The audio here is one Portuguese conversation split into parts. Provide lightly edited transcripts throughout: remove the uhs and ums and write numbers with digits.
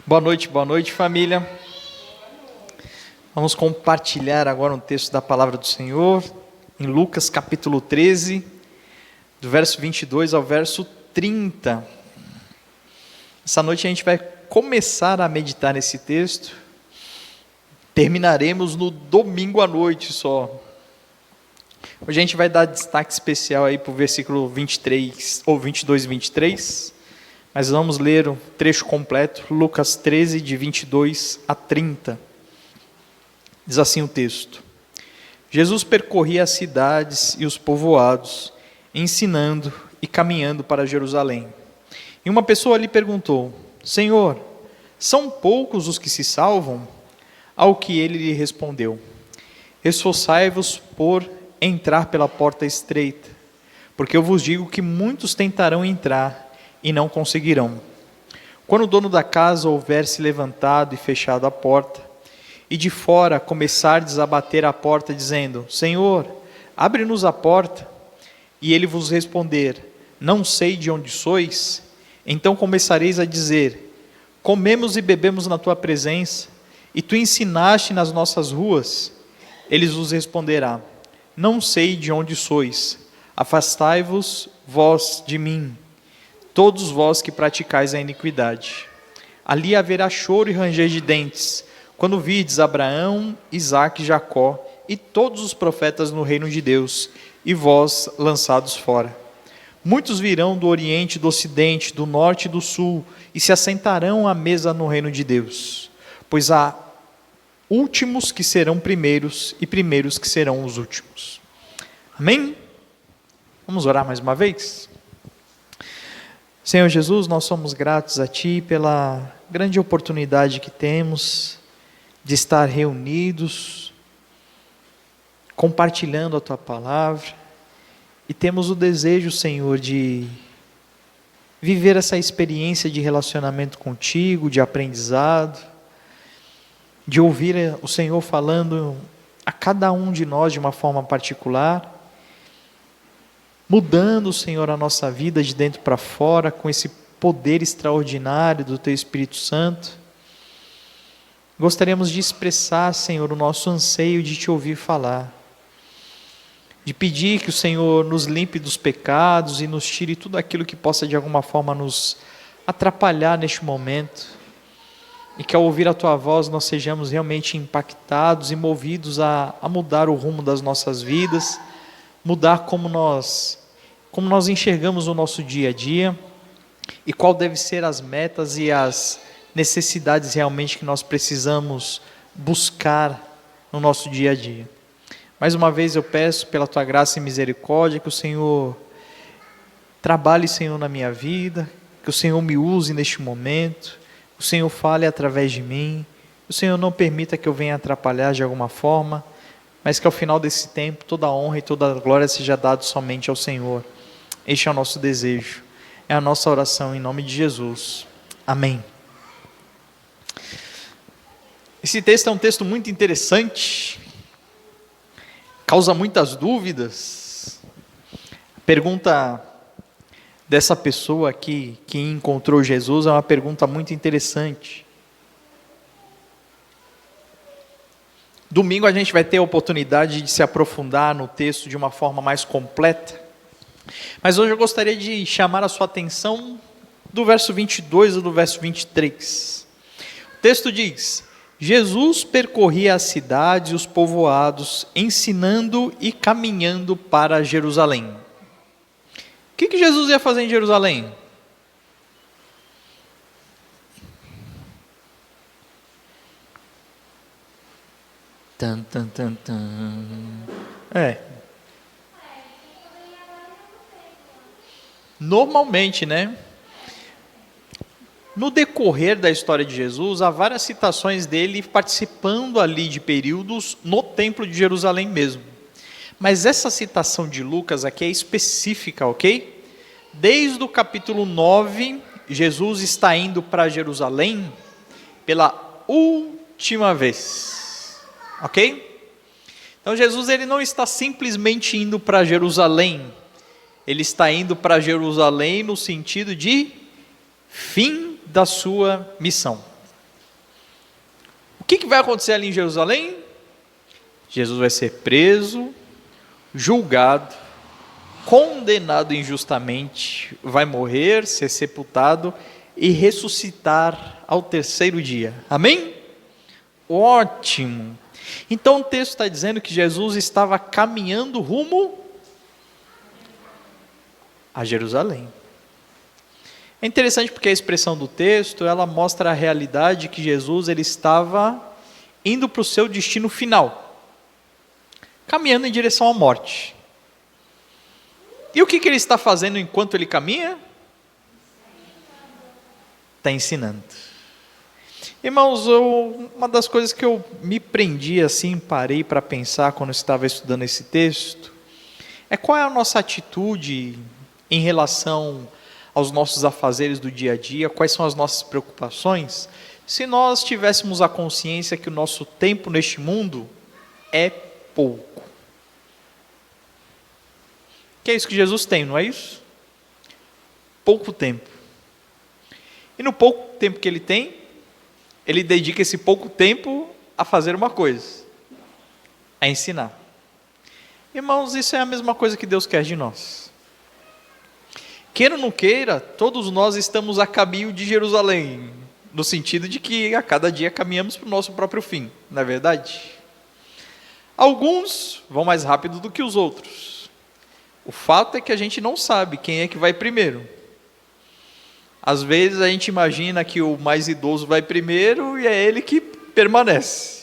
Boa noite, família. Vamos compartilhar agora um texto da palavra do Senhor, em Lucas capítulo 13, do verso 22 ao verso 30. Essa noite a gente vai começar a meditar nesse texto, terminaremos no domingo à noite só. Hoje a gente vai dar destaque especial aí para o versículo 23, ou 22 e 23, mas vamos ler o trecho completo, Lucas 13, de 22 a 30. Diz assim o texto: Jesus percorria as cidades e os povoados, ensinando e caminhando para Jerusalém. E uma pessoa lhe perguntou: Senhor, são poucos os que se salvam? Ao que ele lhe respondeu: esforçai-vos por entrar pela porta estreita, porque eu vos digo que muitos tentarão entrar e não conseguirão. Quando o dono da casa houver se levantado e fechado a porta, e de fora começardes a bater a porta, dizendo: Senhor, abre-nos a porta, e ele vos responder: não sei de onde sois, então começareis a dizer: comemos e bebemos na tua presença, e tu ensinaste nas nossas ruas. Ele vos responderá: não sei de onde sois, afastai-vos vós de mim, todos vós que praticais a iniquidade. Ali haverá choro e ranger de dentes, quando virdes Abraão, Isaque e Jacó, e todos os profetas no reino de Deus, e vós lançados fora. Muitos virão do oriente e do ocidente, do norte e do sul, e se assentarão à mesa no reino de Deus. Pois há últimos que serão primeiros, e primeiros que serão os últimos. Amém? Vamos orar mais uma vez? Senhor Jesus, nós somos gratos a Ti pela grande oportunidade que temos de estar reunidos, compartilhando a Tua palavra, e temos o desejo, Senhor, de viver essa experiência de relacionamento contigo, de aprendizado, de ouvir o Senhor falando a cada um de nós de uma forma particular, mudando, Senhor, a nossa vida de dentro para fora, com esse poder extraordinário do Teu Espírito Santo. Gostaríamos de expressar, Senhor, o nosso anseio de Te ouvir falar, de pedir que o Senhor nos limpe dos pecados e nos tire tudo aquilo que possa de alguma forma nos atrapalhar neste momento, e que ao ouvir a Tua voz nós sejamos realmente impactados e movidos a mudar o rumo das nossas vidas, mudar como nós enxergamos o nosso dia a dia, e qual deve ser as metas e as necessidades realmente que nós precisamos buscar no nosso dia a dia. Mais uma vez eu peço pela Tua graça e misericórdia que o Senhor trabalhe, Senhor, na minha vida, que o Senhor me use neste momento, que o Senhor fale através de mim, que o Senhor não permita que eu venha atrapalhar de alguma forma, mas que ao final desse tempo toda a honra e toda a glória seja dada somente ao Senhor. Este é o nosso desejo, é a nossa oração em nome de Jesus. Amém. Esse texto é um texto muito interessante, causa muitas dúvidas. A pergunta dessa pessoa aqui que encontrou Jesus é uma pergunta muito interessante. Domingo a gente vai ter a oportunidade de se aprofundar no texto de uma forma mais completa, mas hoje eu gostaria de chamar a sua atenção do verso 22 e do verso 23. O texto diz: Jesus percorria as cidades e os povoados, ensinando e caminhando para Jerusalém. O que Jesus ia fazer em Jerusalém? Normalmente, né? No decorrer da história de Jesus, há várias citações dele participando ali de períodos no templo de Jerusalém mesmo. Mas essa citação de Lucas aqui é específica, ok? Desde o capítulo 9, Jesus está indo para Jerusalém pela última vez, ok? Então Jesus ele não está simplesmente indo para Jerusalém, ele está indo para Jerusalém no sentido de fim da sua missão. que vai acontecer ali em Jerusalém? Jesus vai ser preso, julgado, condenado injustamente, vai morrer, ser sepultado e ressuscitar ao terceiro dia. Amém? Ótimo. Então o texto está dizendo que Jesus estava caminhando rumo a Jerusalém. É interessante porque a expressão do texto, ela mostra a realidade que Jesus ele estava indo para o seu destino final, caminhando em direção à morte. E o que ele está fazendo enquanto ele caminha? Está ensinando. Irmãos, uma das coisas que eu me prendi assim, parei para pensar quando eu estava estudando esse texto, é qual é a nossa atitude em relação aos nossos afazeres do dia a dia, quais são as nossas preocupações, se nós tivéssemos a consciência que o nosso tempo neste mundo é pouco. Que é isso que Jesus tem, não é isso? Pouco tempo. E no pouco tempo que ele tem, ele dedica esse pouco tempo a fazer uma coisa, a ensinar. Irmãos, isso é a mesma coisa que Deus quer de nós. Queira ou não queira, todos nós estamos a caminho de Jerusalém, no sentido de que a cada dia caminhamos para o nosso próprio fim, não é verdade? Alguns vão mais rápido do que os outros. O fato é que a gente não sabe quem é que vai primeiro. Às vezes a gente imagina que o mais idoso vai primeiro e é ele que permanece.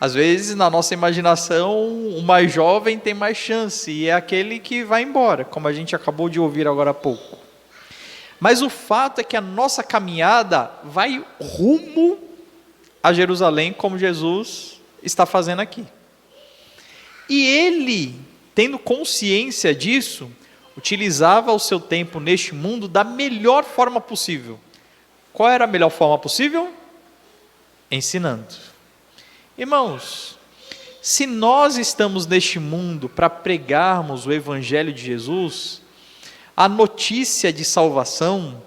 Às vezes, na nossa imaginação, o mais jovem tem mais chance e é aquele que vai embora, como a gente acabou de ouvir agora há pouco. Mas o fato é que a nossa caminhada vai rumo a Jerusalém, como Jesus está fazendo aqui. E ele, tendo consciência disso, utilizava o seu tempo neste mundo da melhor forma possível. Qual era a melhor forma possível? Ensinando. Irmãos, se nós estamos neste mundo para pregarmos o Evangelho de Jesus, a notícia de salvação,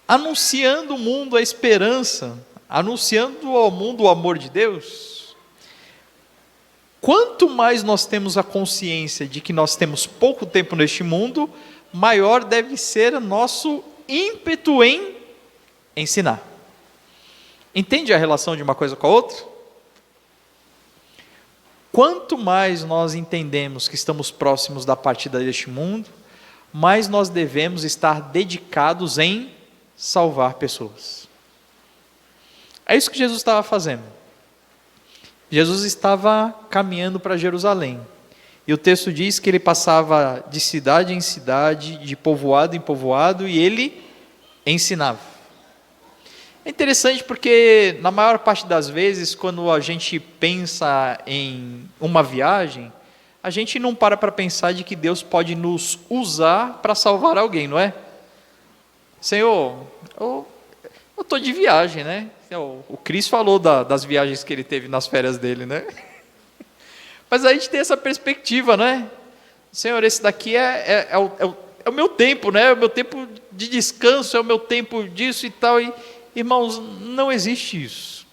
anunciando ao mundo a esperança, anunciando ao mundo o amor de Deus, quanto mais nós temos a consciência de que nós temos pouco tempo neste mundo, maior deve ser o nosso ímpeto em ensinar. Entende a relação de uma coisa com a outra? Quanto mais nós entendemos que estamos próximos da partida deste mundo, mais nós devemos estar dedicados em salvar pessoas. É isso que Jesus estava fazendo. Jesus estava caminhando para Jerusalém. E o texto diz que ele passava de cidade em cidade, de povoado em povoado, e ele ensinava. É interessante porque, na maior parte das vezes, quando a gente pensa em uma viagem, a gente não para pensar de que Deus pode nos usar para salvar alguém, não é? Senhor, eu estou de viagem, né? O Cris falou das viagens que ele teve nas férias dele, né? Mas a gente tem essa perspectiva, né? Senhor, esse daqui é o meu tempo, né? É o meu tempo de descanso, é o meu tempo disso e tal. E, irmãos, não existe isso.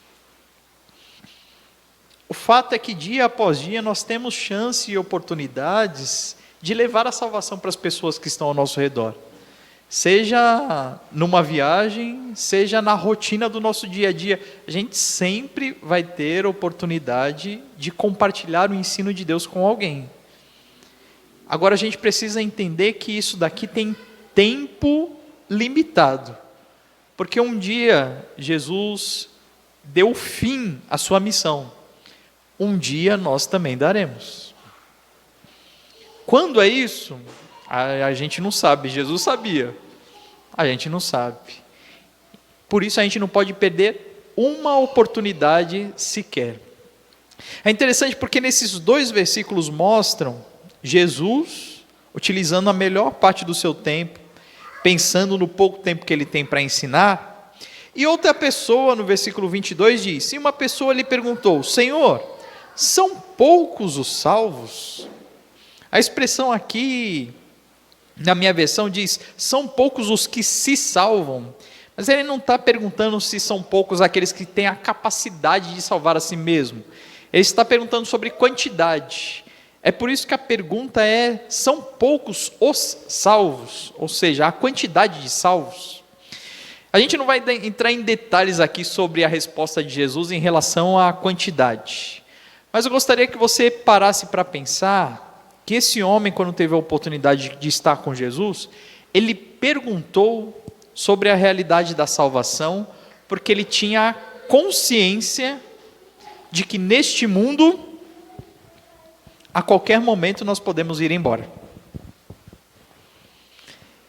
O fato é que dia após dia nós temos chance e oportunidades de levar a salvação para as pessoas que estão ao nosso redor. Seja numa viagem, seja na rotina do nosso dia a dia, a gente sempre vai ter oportunidade de compartilhar o ensino de Deus com alguém. Agora a gente precisa entender que isso daqui tem tempo limitado. Porque um dia Jesus deu fim à sua missão. Um dia nós também daremos. Quando é isso? A gente não sabe. Jesus sabia. A gente não sabe. Por isso a gente não pode perder uma oportunidade sequer. É interessante porque nesses 2 versículos mostram Jesus utilizando a melhor parte do seu tempo, pensando no pouco tempo que ele tem para ensinar. E outra pessoa, no versículo 22, diz: e uma pessoa lhe perguntou: Senhor, são poucos os salvos? A expressão aqui, na minha versão, diz: são poucos os que se salvam. Mas ele não está perguntando se são poucos aqueles que têm a capacidade de salvar a si mesmo. Ele está perguntando sobre quantidade. É por isso que a pergunta é: são poucos os salvos? Ou seja, a quantidade de salvos. A gente não vai entrar em detalhes aqui sobre a resposta de Jesus em relação à quantidade. Mas eu gostaria que você parasse para pensar que esse homem, quando teve a oportunidade de estar com Jesus, ele perguntou sobre a realidade da salvação, porque ele tinha consciência de que neste mundo, a qualquer momento nós podemos ir embora.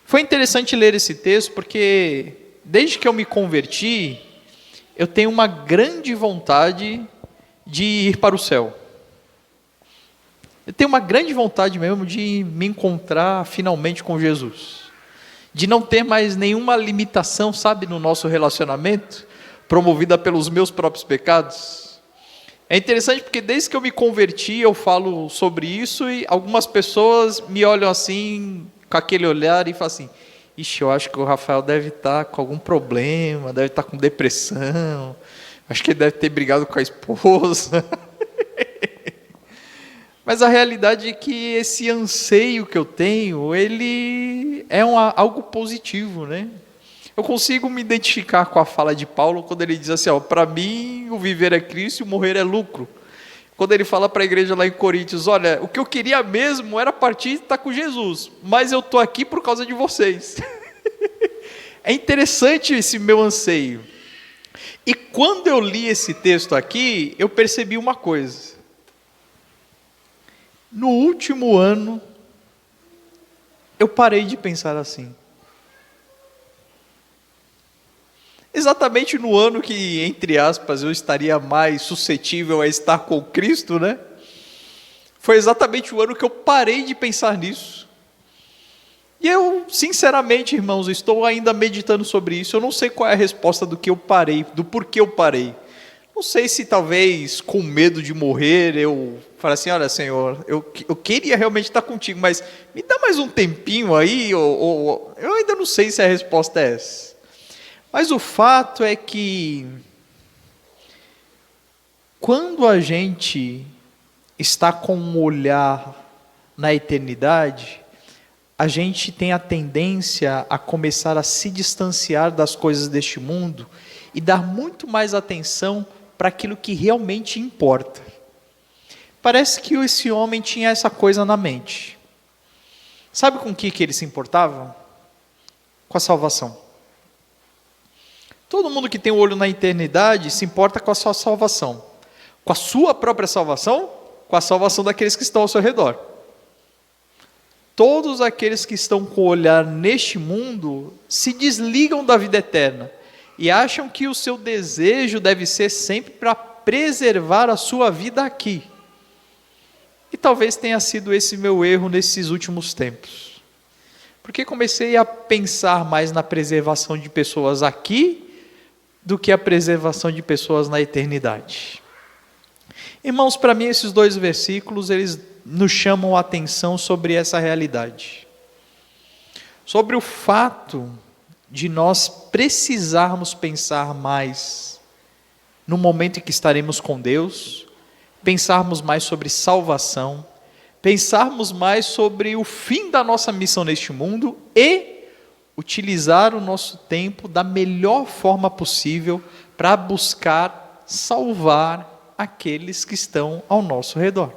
Foi interessante ler esse texto, porque desde que eu me converti, eu tenho uma grande vontade de ir para o céu. Eu tenho uma grande vontade mesmo de me encontrar finalmente com Jesus. De não ter mais nenhuma limitação, sabe, no nosso relacionamento, promovida pelos meus próprios pecados. É interessante porque desde que eu me converti, eu falo sobre isso e algumas pessoas me olham assim, com aquele olhar e falam assim: ixi, eu acho que o Rafael deve estar com algum problema, deve estar com depressão, acho que ele deve ter brigado com a esposa. Mas a realidade é que esse anseio que eu tenho, ele é algo positivo, né? Eu consigo me identificar com a fala de Paulo quando ele diz assim: para mim o viver é Cristo e o morrer é lucro. Quando ele fala para a igreja lá em Coríntios: olha, o que eu queria mesmo era partir e estar com Jesus, mas eu estou aqui por causa de vocês. É interessante esse meu anseio. E quando eu li esse texto aqui, eu percebi uma coisa. No último ano, eu parei de pensar assim. Exatamente no ano que, entre aspas, eu estaria mais suscetível a estar com Cristo, né? Foi exatamente o ano que eu parei de pensar nisso. E eu, sinceramente, irmãos, estou ainda meditando sobre isso. Eu não sei qual é a resposta do que eu parei, do porquê eu parei. Não sei se talvez com medo de morrer eu falei assim: olha, Senhor, eu queria realmente estar contigo, mas me dá mais um tempinho aí, eu ainda não sei se a resposta é essa. Mas o fato é que quando a gente está com um olhar na eternidade, a gente tem a tendência a começar a se distanciar das coisas deste mundo e dar muito mais atenção para aquilo que realmente importa. Parece que esse homem tinha essa coisa na mente. Sabe com o que ele se importava? Com a salvação. Todo mundo que tem o olho na eternidade se importa com a sua salvação. Com a sua própria salvação, com a salvação daqueles que estão ao seu redor. Todos aqueles que estão com o olhar neste mundo se desligam da vida eterna e acham que o seu desejo deve ser sempre para preservar a sua vida aqui. E talvez tenha sido esse meu erro nesses últimos tempos. Porque comecei a pensar mais na preservação de pessoas aqui do que a preservação de pessoas na eternidade. Irmãos, para mim esses dois versículos, eles nos chamam a atenção sobre essa realidade. Sobre o fato de nós precisarmos pensar mais no momento em que estaremos com Deus, pensarmos mais sobre salvação, pensarmos mais sobre o fim da nossa missão neste mundo e utilizar o nosso tempo da melhor forma possível para buscar salvar aqueles que estão ao nosso redor.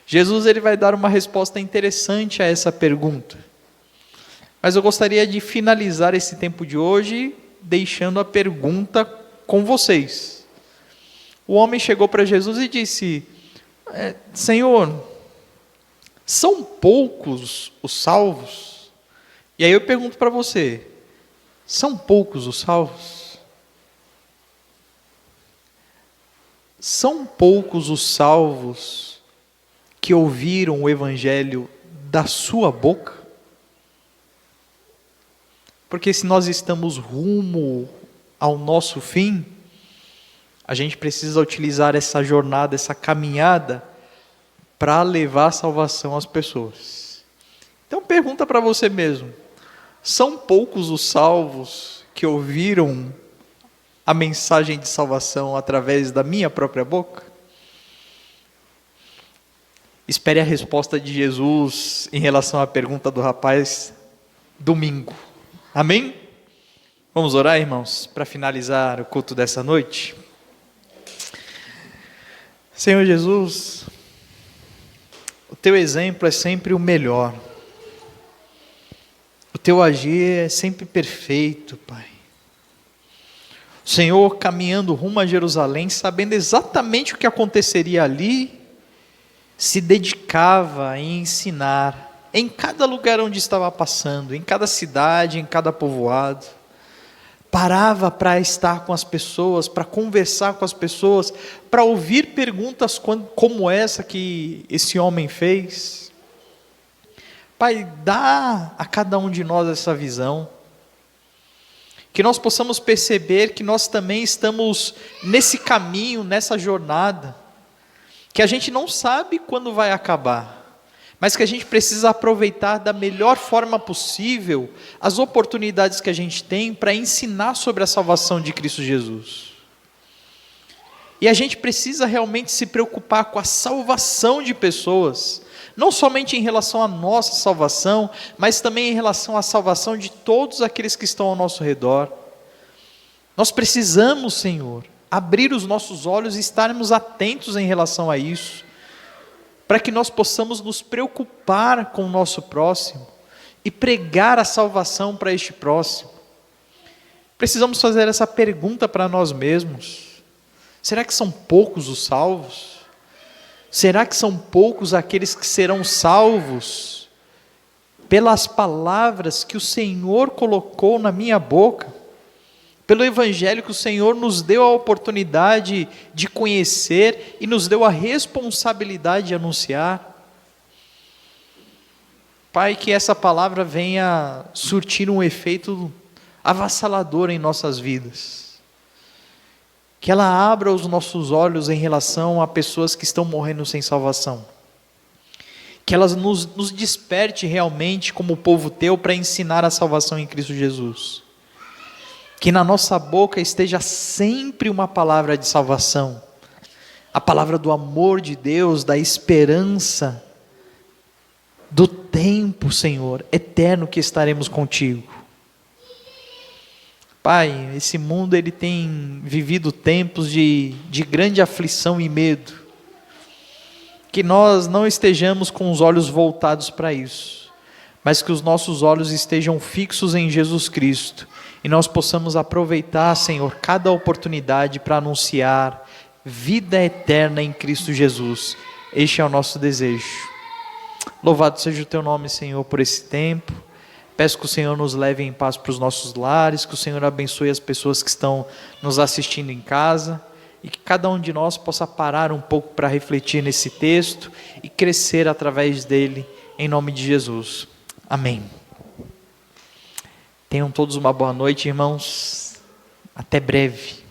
Jesus ele vai dar uma resposta interessante a essa pergunta. Mas eu gostaria de finalizar esse tempo de hoje deixando a pergunta com vocês. O homem chegou para Jesus e disse: Senhor, são poucos os salvos? E aí eu pergunto para você: são poucos os salvos? São poucos os salvos que ouviram o evangelho da sua boca? Porque se nós estamos rumo ao nosso fim, a gente precisa utilizar essa jornada, essa caminhada, para levar a salvação às pessoas. Então pergunta para você mesmo: São poucos os salvos que ouviram a mensagem de salvação através da minha própria boca? Espere a resposta de Jesus em relação à pergunta do rapaz domingo. Amém? Vamos orar, irmãos, para finalizar o culto dessa noite? Senhor Jesus, o teu exemplo é sempre o melhor. O teu agir é sempre perfeito, Pai. O Senhor caminhando rumo a Jerusalém, sabendo exatamente o que aconteceria ali, se dedicava a ensinar em cada lugar onde estava passando, em cada cidade, em cada povoado. Parava para estar com as pessoas, para conversar com as pessoas, para ouvir perguntas como essa que esse homem fez. Pai, dá a cada um de nós essa visão, que nós possamos perceber que nós também estamos nesse caminho, nessa jornada, que a gente não sabe quando vai acabar, mas que a gente precisa aproveitar da melhor forma possível as oportunidades que a gente tem para ensinar sobre a salvação de Cristo Jesus. E a gente precisa realmente se preocupar com a salvação de pessoas, não somente em relação à nossa salvação, mas também em relação à salvação de todos aqueles que estão ao nosso redor. Nós precisamos, Senhor, abrir os nossos olhos e estarmos atentos em relação a isso, para que nós possamos nos preocupar com o nosso próximo e pregar a salvação para este próximo. Precisamos fazer essa pergunta para nós mesmos: será que são poucos os salvos? Será que são poucos aqueles que serão salvos pelas palavras que o Senhor colocou na minha boca? Pelo Evangelho que o Senhor nos deu a oportunidade de conhecer e nos deu a responsabilidade de anunciar? Pai, que essa palavra venha surtir um efeito avassalador em nossas vidas. Que ela abra os nossos olhos em relação a pessoas que estão morrendo sem salvação. Que ela nos desperte realmente como povo teu para ensinar a salvação em Cristo Jesus. Que na nossa boca esteja sempre uma palavra de salvação, a palavra do amor de Deus, da esperança, do tempo, Senhor, eterno que estaremos contigo. Pai, esse mundo ele tem vivido tempos de grande aflição e medo, que nós não estejamos com os olhos voltados para isso, mas que os nossos olhos estejam fixos em Jesus Cristo, e nós possamos aproveitar, Senhor, cada oportunidade para anunciar vida eterna em Cristo Jesus. Este é o nosso desejo. Louvado seja o teu nome, Senhor, por esse tempo. Peço que o Senhor nos leve em paz para os nossos lares, que o Senhor abençoe as pessoas que estão nos assistindo em casa, e que cada um de nós possa parar um pouco para refletir nesse texto e crescer através dele, em nome de Jesus. Amém. Tenham todos uma boa noite, irmãos. Até breve.